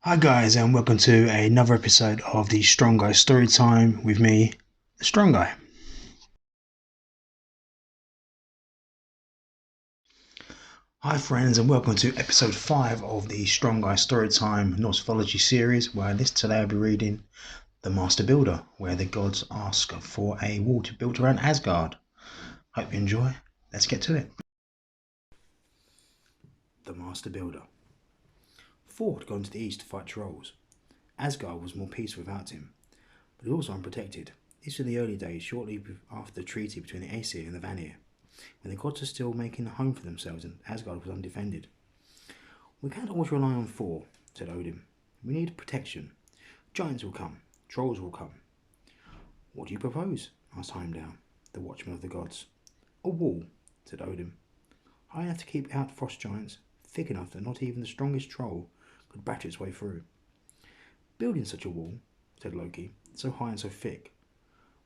Hi guys, and welcome to another episode of the Strong Guy Story Time with me, the Strong Guy. Hi friends, and welcome to episode 5 of the Strong Guy Story Time Norse Mythology series, where today I'll be reading The Master Builder, where the gods ask for a wall to build around Asgard. Hope you enjoy. Let's get to it. The Master Builder. Thor had gone to the east to fight trolls. Asgard was more peaceful without him, but it was also unprotected. This was in the early days, shortly after the treaty between the Aesir and the Vanir, when the gods were still making a home for themselves and Asgard was undefended. "We can't always rely on Thor," said Odin. "We need protection. Giants will come, trolls will come." "What do you propose?" asked Heimdall, the watchman of the gods. "A wall," said Odin, "high enough to keep out frost giants, thick enough that not even the strongest troll could batter its way through." "Building such a wall," said Loki, "so high and so thick,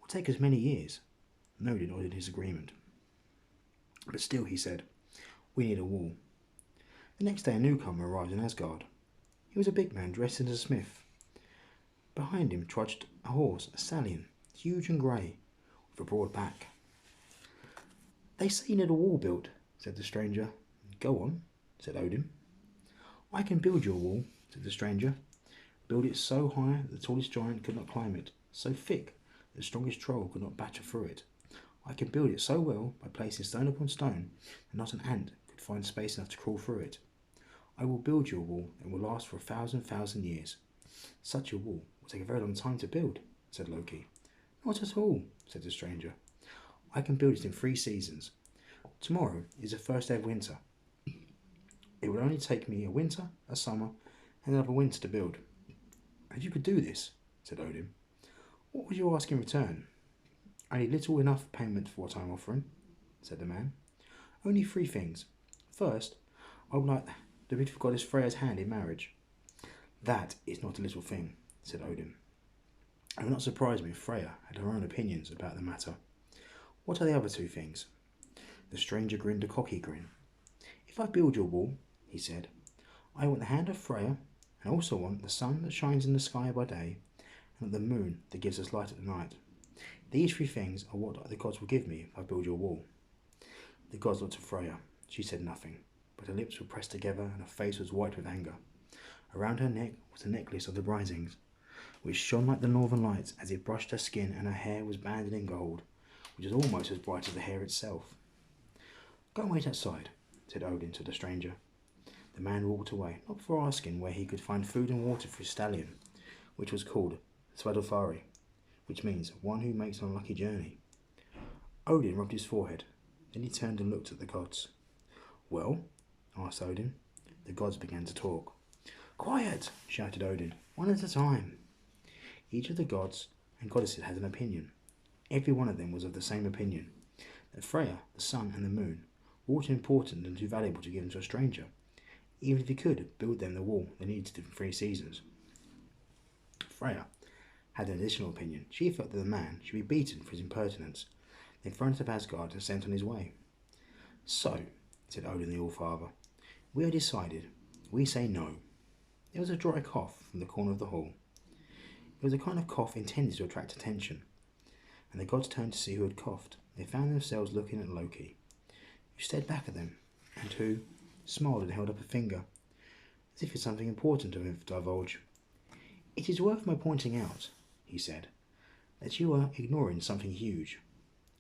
will take us many years." Odin nodded his agreement. "But still," he said, "we need a wall." The next day a newcomer arrived in Asgard. He was a big man dressed as a smith. Behind him trudged a horse, a stallion, huge and grey, with a broad back. "They say you need a wall built," said the stranger. "Go on," said Odin. "I can build you a wall," said the stranger. "Build it so high that the tallest giant could not climb it, so thick that the strongest troll could not batter through it. I can build it so well by placing stone upon stone that not an ant could find space enough to crawl through it. I will build you a wall that will last for 1,000 years." "Such a wall will take a very long time to build," said Loki. "Not at all," said the stranger. "I can build it in 3 seasons. Tomorrow is the first day of winter. It will only take me a winter, a summer, and another winter to build." "If you could do this," said Odin, "what would you ask in return?" "I need little enough payment for what I am offering," said the man. "Only 3 things. First, I would like the beautiful goddess Freya's hand in marriage." "That is not a little thing," said Odin. "It would not surprise me if Freya had her own opinions about the matter. What are the other 2 things?" The stranger grinned a cocky grin. "If I build your wall," he said, "I want the hand of Freya, and also want the sun that shines in the sky by day, and the moon that gives us light at night. These 3 things are what the gods will give me if I build your wall." The gods looked at Freya. She said nothing, but her lips were pressed together and her face was white with anger. Around her neck was a necklace of the Risings, which shone like the northern lights as it brushed her skin, and her hair was banded in gold, which was almost as bright as the hair itself. "Go and wait outside," said Odin to the stranger. The man walked away, not before asking where he could find food and water for his stallion, which was called Svadilfari, which means one who makes an unlucky journey. Odin rubbed his forehead. Then he turned and looked at the gods. "Well?" asked Odin. The gods began to talk. "Quiet!" shouted Odin. "One at a time." Each of the gods and goddesses had an opinion. Every one of them was of the same opinion, that Freya, the sun, and the moon were all too important and too valuable to give them to a stranger, even if he could build them the wall they needed in 3 seasons. Freya had an additional opinion. She felt that the man should be beaten for his impertinence, then thrown out of Asgard and sent on his way. "So," said Odin the All-Father, "we are decided. We say no." There was a dry cough from the corner of the hall. It was a kind of cough intended to attract attention, and the gods turned to see who had coughed. They found themselves looking at Loki, who stared back at them, and who smiled and held up a finger, as if it's something important to divulge. "It is worth my pointing out," he said, "that you are ignoring something huge."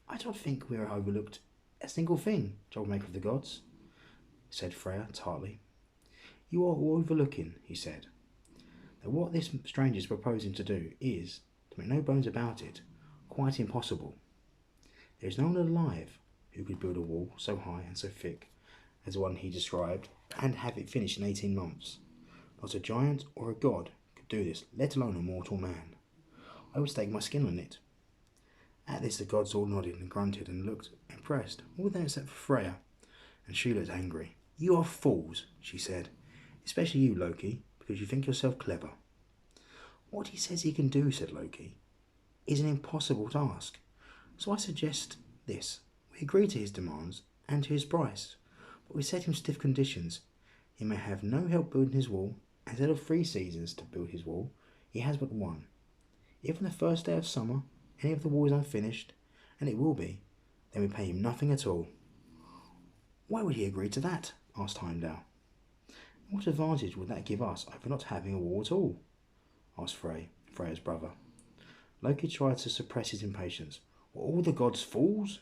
"I don't think we are overlooked a single thing, troublemaker of the gods," said Freya tartly. "You are overlooking," he said, "that what this stranger is proposing to do is, to make no bones about it, quite impossible. There is no one alive who could build a wall so high and so thick as the one he described and have it finished in 18 months. Not a giant or a god could do this, let alone a mortal man. I would stake my skin on it." At this the gods all nodded and grunted and looked impressed, all of them except for Freya, and she looked angry. "You are fools," she said, "especially you, Loki, because you think yourself clever." "What he says he can do," said Loki, "is an impossible task. So I suggest this. We agree to his demands and to his price, but we set him stiff conditions. He may have no help building his wall, Instead of 3 seasons to build his wall, he has but one. If on the first day of summer any of the wall is unfinished, and it will be, then we pay him nothing at all. Why would he agree to that? Asked Heimdall. What advantage would that give us over not having a wall at all? Asked Freya's brother. Loki tried to suppress his impatience. Were all the gods fools?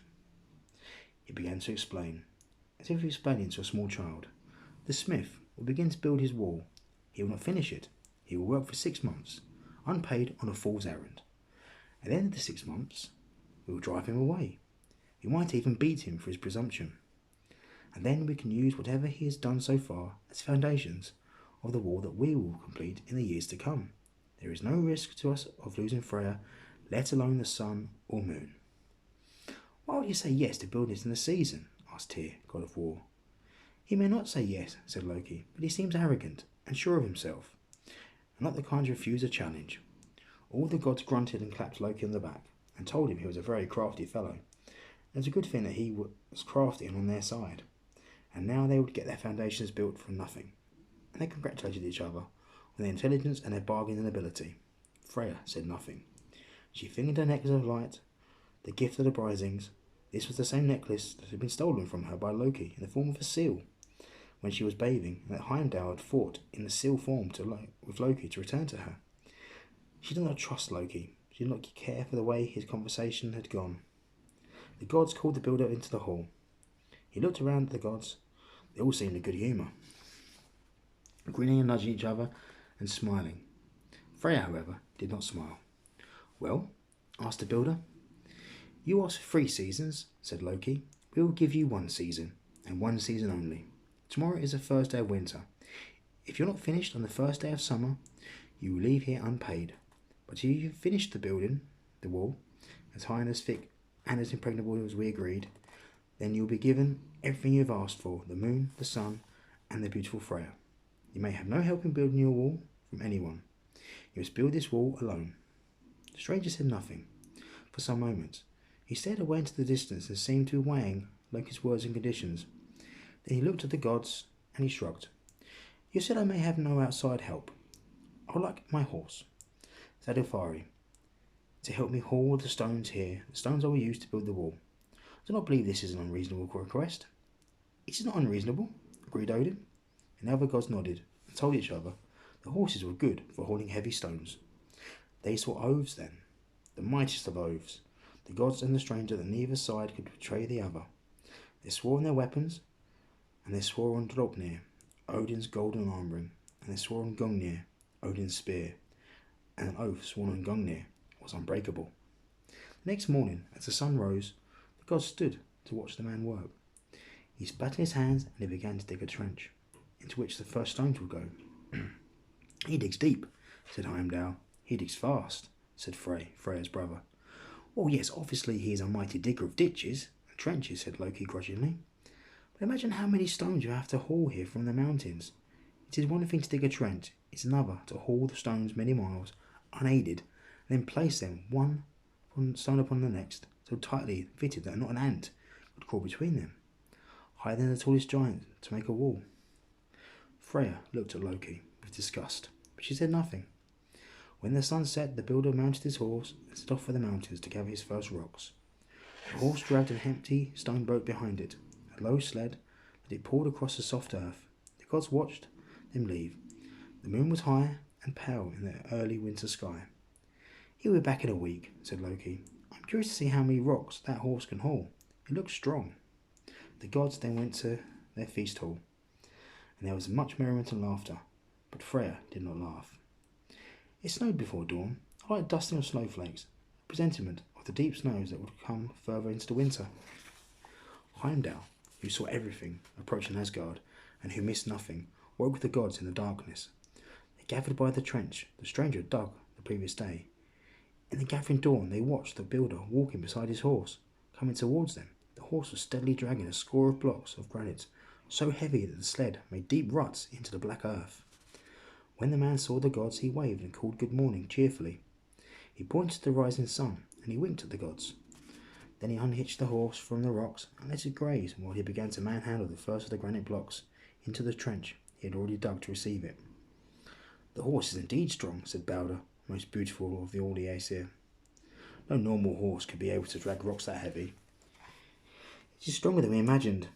He began to explain, as if he was explaining to a small child. The smith will begin to build his wall. He will not finish it. He will work for 6 months, unpaid on a fool's errand. At the end of the 6 months, we will drive him away. We might even beat him for his presumption. And then we can use whatever he has done so far as foundations of the wall that we will complete in the years to come. There is no risk to us of losing Freya, let alone the sun or moon. Why would he say yes to building it in the season? Asked Tyr, god of war. He may not say yes, said Loki, but he seems arrogant and sure of himself, and not the kind to refuse a challenge. All the gods grunted and clapped Loki on the back, and told him he was a very crafty fellow. It was a good thing that he was crafty and on their side, and now they would get their foundations built from nothing. And they congratulated each other on their intelligence and their bargaining ability. Freya said nothing. She fingered her necklace of light, the gift of the Brisings. This was the same necklace that had been stolen from her by Loki in the form of a seal, when she was bathing, and that Heimdall had fought in the seal form with Loki to return to her. She did not trust Loki. She did not care for the way his conversation had gone. The gods called the builder into the hall. He looked around at the gods. They all seemed in good humour, grinning and nudging each other and smiling. Freya, however, did not smile. Well, asked the builder. You asked for 3 seasons, said Loki. We will give you 1 season, and 1 season only. Tomorrow is the first day of winter. If you're not finished on the first day of summer, you will leave here unpaid. But if you've finished the wall, as high and as thick and as impregnable as we agreed, then you'll be given everything you've asked for, the moon, the sun, and the beautiful Freya. You may have no help in building your wall from anyone. You must build this wall alone. The stranger said nothing for some moments. He stared away into the distance and seemed to be weighing Loki's words and conditions. Then he looked at the gods and he shrugged. You said I may have no outside help. I would like my horse, Zadilfari, to help me haul the stones here, the stones I will use to build the wall. I do not believe this is an unreasonable request. It is not unreasonable, agreed Odin, and the other gods nodded and told each other the horses were good for hauling heavy stones. They saw oaths then, the mightiest of oaths, the gods and the stranger, that neither side could betray the other. They swore on their weapons, and they swore on Draupnir, Odin's golden arm ring, and they swore on Gungnir, Odin's spear, and an oath sworn on Gungnir was unbreakable. The next morning, as the sun rose, the gods stood to watch the man work. He spat in his hands and he began to dig a trench, into which the first stones would go. He digs deep, said Heimdall. He digs fast, said Freya's brother. Well, yes, obviously he is a mighty digger of ditches and trenches, said Loki grudgingly. But imagine how many stones you have to haul here from the mountains. It is one thing to dig a trench, it's another to haul the stones many miles, unaided, and then place them one stone upon the next, so tightly fitted that not an ant could crawl between them, higher than the tallest giant to make a wall. Freya looked at Loki with disgust, but she said nothing. When the sun set, the builder mounted his horse and set off for the mountains to gather his first rocks. The horse dragged an empty stone boat behind it, a low sled that it pulled across the soft earth. The gods watched them leave. The moon was high and pale in the early winter sky. He'll be back in a week, said Loki. I'm curious to see how many rocks that horse can haul. It looks strong. The gods then went to their feast hall, and there was much merriment and laughter, but Freya did not laugh. It snowed before dawn, a light dusting of snowflakes, a presentiment of the deep snows that would come further into the winter. Heimdall, who saw everything approaching Asgard, and who missed nothing, woke the gods in the darkness. They gathered by the trench the stranger had dug the previous day. In the gathering dawn they watched the builder walking beside his horse, coming towards them. The horse was steadily dragging a score of blocks of granite, so heavy that the sled made deep ruts into the black earth. When the man saw the gods, he waved and called good morning cheerfully. He pointed to the rising sun, and he winked at the gods. Then he unhitched the horse from the rocks and let it graze while he began to manhandle the first of the granite blocks into the trench he had already dug to receive it. The horse is indeed strong, said Balder, most beautiful of all the Aesir. No normal horse could be able to drag rocks that heavy. It is stronger than we imagined,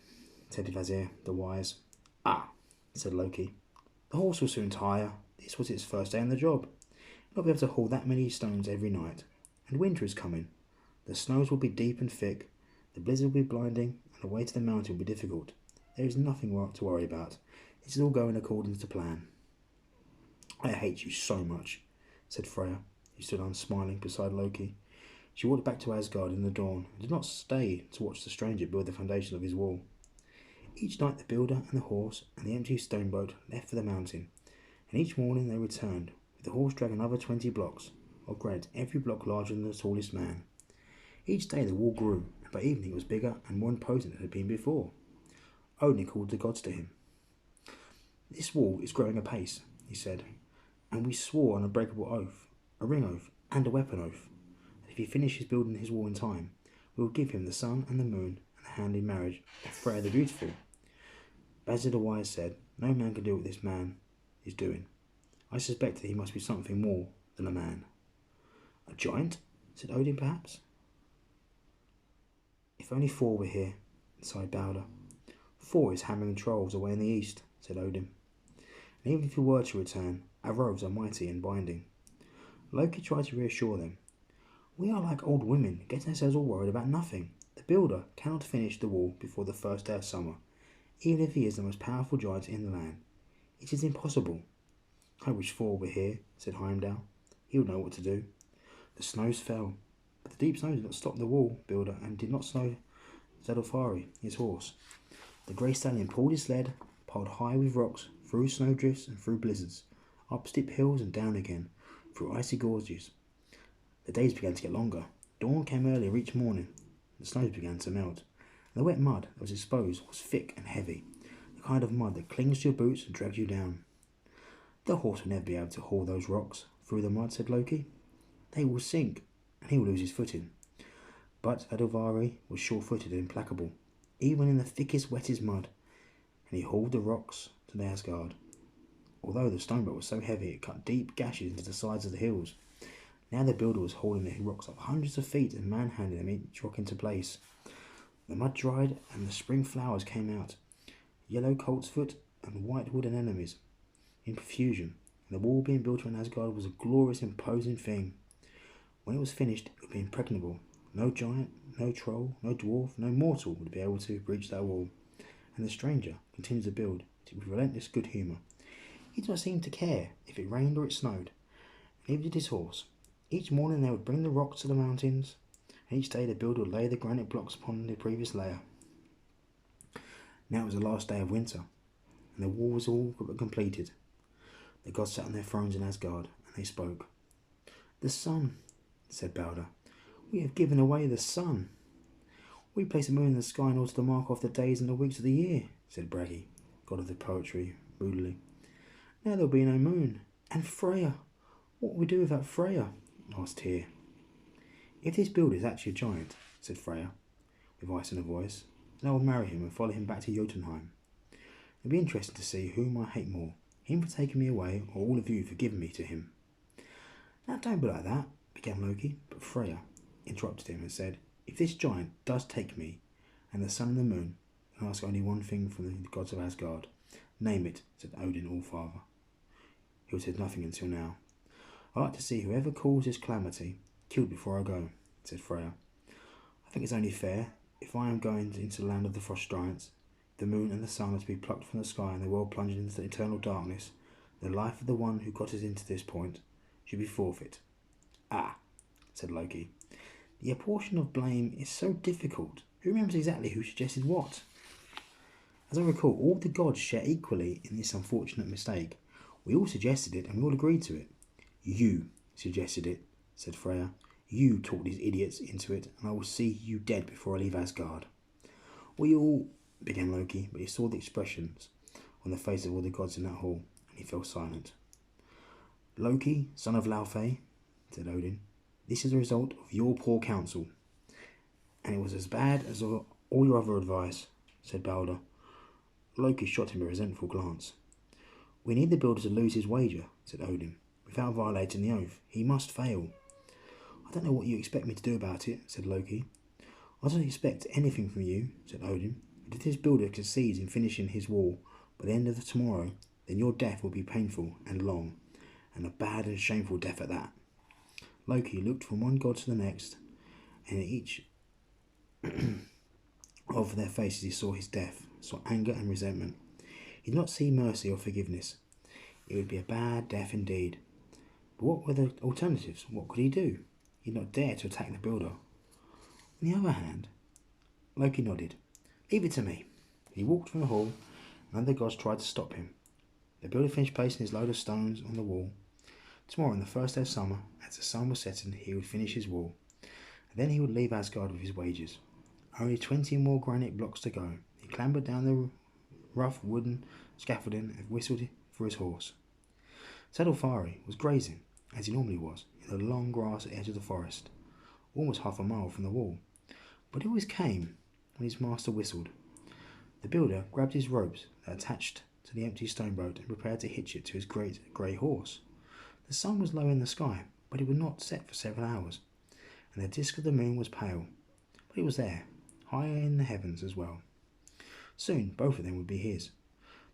said Vazir the Wise. Ah, said Loki. The horse will soon tire. This was its first day on the job. It will not be able to haul that many stones every night. And winter is coming. The snows will be deep and thick. The blizzard will be blinding, and the way to the mountain will be difficult. There is nothing to worry about. This is all going according to plan. I hate you so much, said Freya, who stood unsmiling beside Loki. She walked back to Asgard in the dawn and did not stay to watch the stranger build the foundation of his wall. Each night the builder and the horse and the empty stone boat left for the mountain, and each morning they returned, with the horse dragging another 20 blocks, or granted every block larger than the tallest man. Each day the wall grew, and by evening it was bigger and more imposing than it had been before. Odin called the gods to him. This wall is growing apace, he said, and we swore an unbreakable oath, a ring oath, and a weapon oath, that if he finishes building his wall in time, we will give him the sun and the moon and the hand in marriage of Freya the Beautiful. Basil the Wise said, no man can do what this man is doing. I suspect that he must be something more than a man. A giant? Said Odin, perhaps? If only Thor were here, sighed Balder. Thor is hammering trolls away in the east, said Odin. And even if he were to return, our robes are mighty and binding. Loki tried to reassure them. We are like old women, getting ourselves all worried about nothing. The builder cannot finish the wall before the first day of summer, even if he is the most powerful giant in the land. It is impossible. I wish Thor were here, said Heimdall. He would know what to do. The snows fell, but the deep snow did not stop the wall builder and did not slow Zadolfari, his horse. The grey stallion pulled his sled, piled high with rocks, through snowdrifts and through blizzards, up steep hills and down again, through icy gorges. The days began to get longer. Dawn came earlier each morning. The snows began to melt. And the wet mud that was exposed was thick and heavy, the kind of mud that clings to your boots and drags you down. The horse will never be able to haul those rocks through the mud, said Loki. They will sink, and he will lose his footing. But Adilvari was sure-footed and implacable, even in the thickest, wettest mud, and he hauled the rocks to the Asgard. Although the stone boat was so heavy it cut deep gashes into the sides of the hills. Now the builder was hauling the rocks up hundreds of feet and manhandling them each rock into place. The mud dried and the spring flowers came out, yellow coltsfoot and white wooden anemones in profusion, and the wall being built around Asgard was a glorious, imposing thing. When it was finished, it would be impregnable. No giant, no troll, no dwarf, no mortal would be able to breach that wall. And the stranger continued to build with relentless good humour. He did not seem to care if it rained or it snowed. Neither did his horse. Each morning they would bring the rocks to the mountains, and each day the builder would lay the granite blocks upon the previous layer. Now it was the last day of winter, and the wall was all but completed. The gods sat on their thrones in Asgard, and they spoke. The sun, said Balder. We have given away the sun. We place the moon in the sky in order to mark off the days and the weeks of the year, said Bragi, god of the poetry, moodily. Now there will be no moon. And Freya. What will we do without Freya? Asked Tyr. If this builder is actually a giant, said Freya, with ice in her voice, then I will marry him and follow him back to Jotunheim. It will be interesting to see whom I hate more, him for taking me away, or all of you for giving me to him. Now don't be like that, began Loki, but Freya interrupted him and said, If this giant does take me, and the sun and the moon, then ask only one thing from the gods of Asgard. Name it, said Odin Allfather, who had said nothing until now. I like to see whoever causes calamity killed before I go, said Freya. I think it's only fair, if I am going into the land of the frost giants, the moon and the sun are to be plucked from the sky and the world plunged into eternal darkness, the life of the one who got us into this point should be forfeit. Ah, said Loki. The apportion of blame is so difficult. Who remembers exactly who suggested what? As I recall, all the gods share equally in this unfortunate mistake. We all suggested it and we all agreed to it. You suggested it, said Freya. You talked these idiots into it, and I will see you dead before I leave Asgard. We all, began Loki, but he saw the expressions on the faces of all the gods in that hall, and he fell silent. Loki, son of Laufey, said Odin, this is the result of your poor counsel. And it was as bad as all your other advice, said Balder. Loki shot him a resentful glance. We need the builder to lose his wager, said Odin, without violating the oath. He must fail. I don't know what you expect me to do about it, said Loki. I don't expect anything from you, said Odin, but if this builder succeeds in finishing his wall by the end of tomorrow, then your death will be painful and long, and a bad and shameful death at that. Loki looked from one god to the next, and in each of their faces he saw his death, saw anger and resentment. He did not see mercy or forgiveness. It would be a bad death indeed. But what were the alternatives? What could he do? He did not dare to attack the builder. On the other hand, Loki nodded. Leave it to me. He walked from the hall, and other gods tried to stop him. The builder finished placing his load of stones on the wall. Tomorrow, on the first day of summer, as the sun was setting, he would finish his wall. And then he would leave Asgard with his wages. Only 20 more granite blocks to go. He clambered down the rough wooden scaffolding and whistled for his horse. Saddlefari was grazing, as he normally was, in the long grass at the edge of the forest, almost half a mile from the wall. But it always came when his master whistled. The builder grabbed his ropes that attached to the empty stone boat and prepared to hitch it to his great grey horse. The sun was low in the sky, but it would not set for several hours, and the disk of the moon was pale, but it was there, high in the heavens as well. Soon both of them would be his,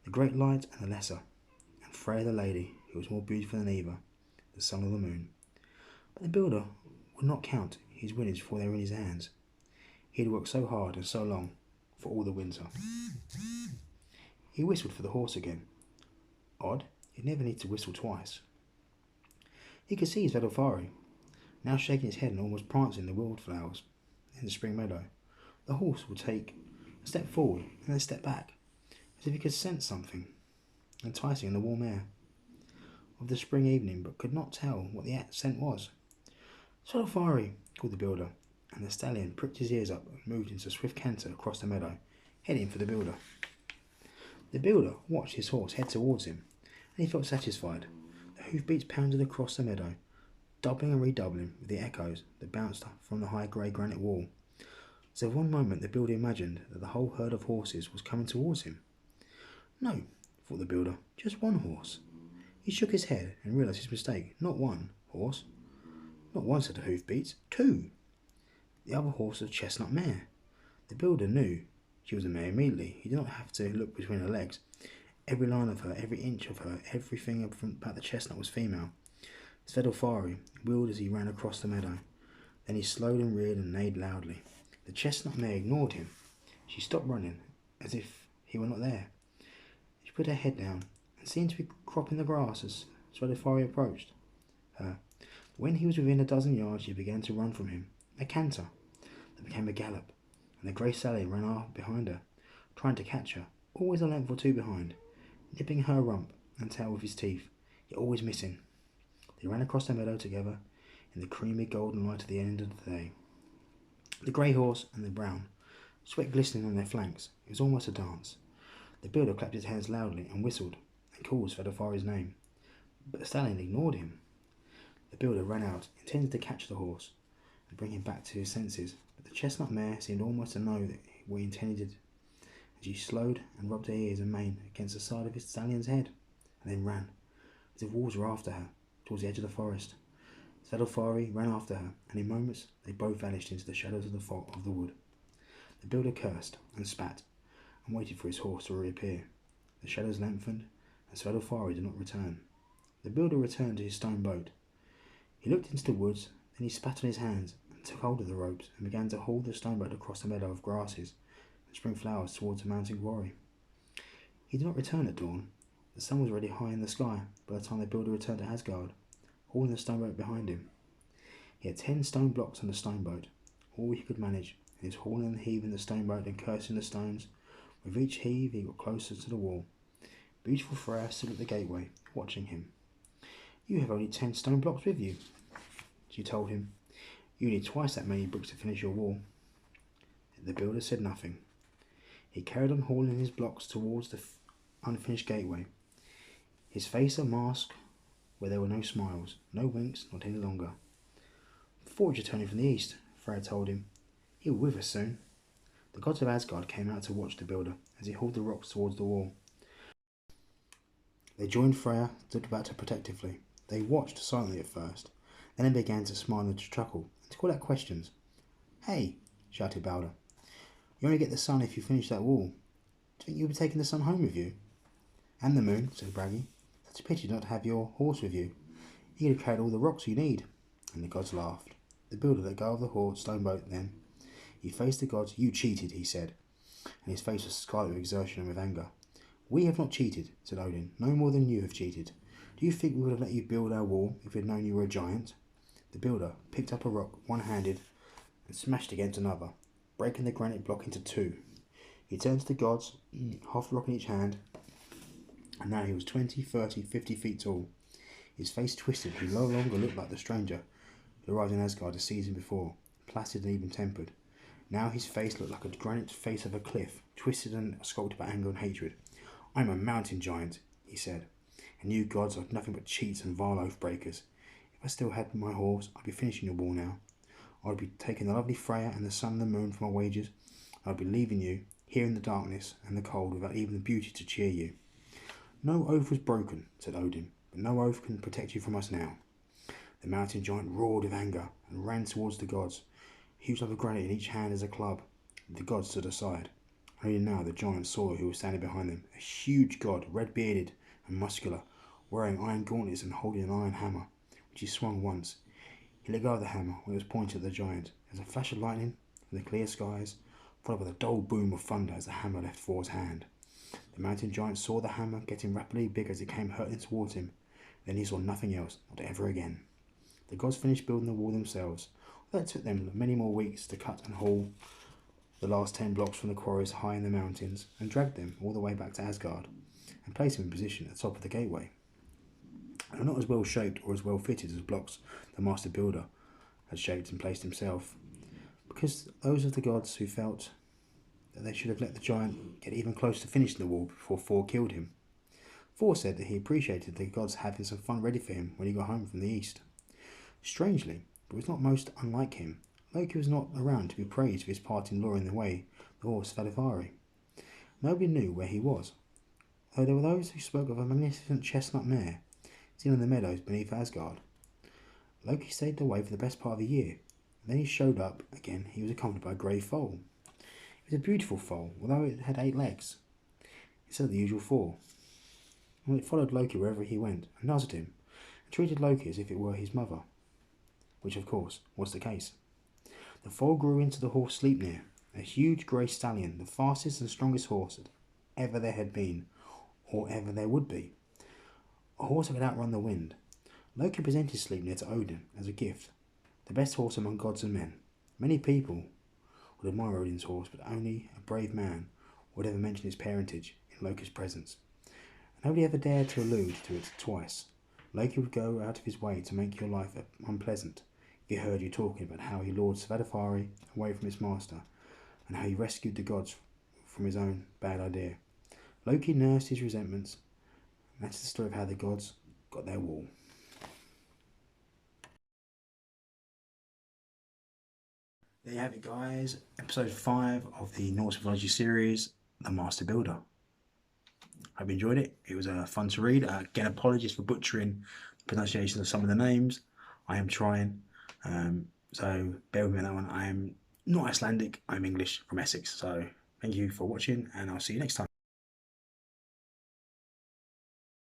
the great light and the lesser, and Freya the lady, who was more beautiful than either, the son of the moon. But the builder would not count his winnings before they were in his hands. He had worked so hard and so long for all the winter. He whistled for the horse again. Odd, he'd never need to whistle twice. He could see Saddlefari, now shaking his head and almost prancing in the wildflowers in the spring meadow. The horse would take a step forward and then a step back, as if he could sense something enticing in the warm air of the spring evening, but could not tell what the scent was. Saddlefari, called the builder, and the stallion pricked his ears up and moved into a swift canter across the meadow, heading for the builder. The builder watched his horse head towards him, and he felt satisfied. The hoofbeats pounded across the meadow, doubling and redoubling with the echoes that bounced from the high grey granite wall. So for one moment the builder imagined that the whole herd of horses was coming towards him. No, thought the builder, just one horse. He shook his head and realised his mistake. Not one horse. Not one set of hoofbeats. Two. The other horse was a chestnut mare. The builder knew she was a mare immediately. He did not have to look between her legs. Every line of her, every inch of her, everything about the chestnut was female. Saddlefari wheeled as he ran across the meadow. Then he slowed and reared and neighed loudly. The chestnut mare ignored him. She stopped running, as if he were not there. She put her head down and seemed to be cropping the grass as Saddlefari approached her. When he was within a dozen yards, she began to run from him. A canter that became a gallop, and the grey stallion ran off behind her, trying to catch her, always a length or two behind, nipping her rump and tail with his teeth, yet always missing. They ran across the meadow together in the creamy golden light at the end of the day. The grey horse and the brown, sweat glistening on their flanks. It was almost a dance. The builder clapped his hands loudly and whistled and called Saddlefari's name, but the stallion ignored him. The builder ran out, intended to catch the horse and bring him back to his senses, but the chestnut mare seemed almost to know what he intended, as she slowed and rubbed her ears and mane against the side of his stallion's head, and then ran, as if wolves were after her, towards the edge of the forest. Saddlefari ran after her, and in moments they both vanished into the shadows of the wood. The builder cursed and spat, and waited for his horse to reappear. The shadows lengthened, and Saddlefari did not return. The builder returned to his stone boat. He looked into the woods, then he spat on his hands and took hold of the ropes and began to haul the stone boat across a meadow of grasses and spring flowers towards the mountain quarry. He did not return at dawn. The sun was already high in the sky by the time the builder returned to Asgard, hauling the stone boat behind him. He had 10 stone blocks on the stone boat, all he could manage, and he was hauling and heaving the stone boat and cursing the stones. With each heave he got closer to the wall. Beautiful Freya stood at the gateway, watching him. You have only 10 stone blocks with you, she told him. You need twice that many bricks to finish your wall. The builder said nothing. He carried on hauling his blocks towards the unfinished gateway, his face a mask where there were no smiles, no winks, not any longer. Forge returning from the east, Freya told him. He will be with us soon. The gods of Asgard came out to watch the builder as he hauled the rocks towards the wall. They joined Freya, stood about her protectively. They watched silently at first, then they began to smile and to chuckle, and to call out questions. "Hey!" shouted Balder. "You only get the sun if you finish that wall. Do you think you'll be taking the sun home with you?" "And the moon," said Bragi. "Such a pity not to have your horse with you. You could have carried all the rocks you need." And the gods laughed. The builder let go of the stone boat then. He faced the gods. "You cheated," he said, and his face was scarlet with exertion and with anger. "We have not cheated," said Odin, "no more than you have cheated. Do you think we would have let you build our wall if we had known you were a giant?" The builder picked up a rock one-handed and smashed against another, breaking the granite block into two. He turned to the gods, half the rock in each hand, and now he was 20, 30, 50 feet tall. His face twisted. He no longer looked like the stranger who arrived in Asgard a season before, placid and even-tempered. Now his face looked like a granite face of a cliff, twisted and sculpted by anger and hatred. "I'm a mountain giant," he said, "and you gods are nothing but cheats and vile oath-breakers. If I still had my horse, I'd be finishing your wall now. I'd be taking the lovely Freya and the sun and the moon for my wages. I'd be leaving you here in the darkness and the cold without even the beauty to cheer you." "No oath was broken," said Odin, "but no oath can protect you from us now." The mountain giant roared with anger and ran towards the gods, a huge lump of granite in each hand as a club. The gods stood aside. Only now the giant saw who was standing behind them, a huge god, red-bearded and muscular, wearing iron gauntlets and holding an iron hammer, which he swung once. He let go of the hammer when it was pointed at the giant. There was a flash of lightning from the clear skies, followed by the dull boom of thunder as the hammer left Thor's hand. The mountain giant saw the hammer getting rapidly bigger as it came hurtling towards him. Then he saw nothing else, not ever again. The gods finished building the wall themselves, although it took them many more weeks to cut and haul the last 10 blocks from the quarries high in the mountains, and dragged them all the way back to Asgard, and placed them in position at the top of the gateway. They were not as well shaped or as well fitted as blocks the master builder had shaped and placed himself, because those of the gods who felt that they should have let the giant get even close to finishing the wall before Thor killed him. Thor said that he appreciated the gods having some fun ready for him when he got home from the east. Strangely, but it was not most unlike him, Loki was not around to be praised for his part in luring away the horse Svadilfari. Nobody knew where he was, though there were those who spoke of a magnificent chestnut mare seen on the meadows beneath Asgard. Loki stayed away for the best part of a year, and then he showed up again. He was accompanied by a grey foal. It was a beautiful foal, although it had 8 legs instead of the usual 4. And it followed Loki wherever he went, and nuzzled him, and treated Loki as if it were his mother, which of course was the case. The foal grew into the horse Sleipnir, a huge grey stallion, the fastest and strongest horse that ever there had been, or ever there would be. A horse that could outrun the wind. Loki presented Sleipnir to Odin as a gift, the best horse among gods and men. Many people would admire Odin's horse, but only a brave man would ever mention its parentage in Loki's presence. And nobody ever dared to allude to it twice. Loki would go out of his way to make your life unpleasant if he heard you talking about how he lured Svadilfari away from its master, and how he rescued the gods from his own bad idea. Loki nursed his resentments, and that's the story of how the gods got their wall. There you have it, guys. Episode 5 of the Norse Mythology series, The Master Builder. Hope you enjoyed it. It was fun to read. Again, apologies for butchering the pronunciation of some of the names. I am trying. So bear with me on that one. I am not Icelandic. I'm English from Essex. So thank you for watching, and I'll see you next time.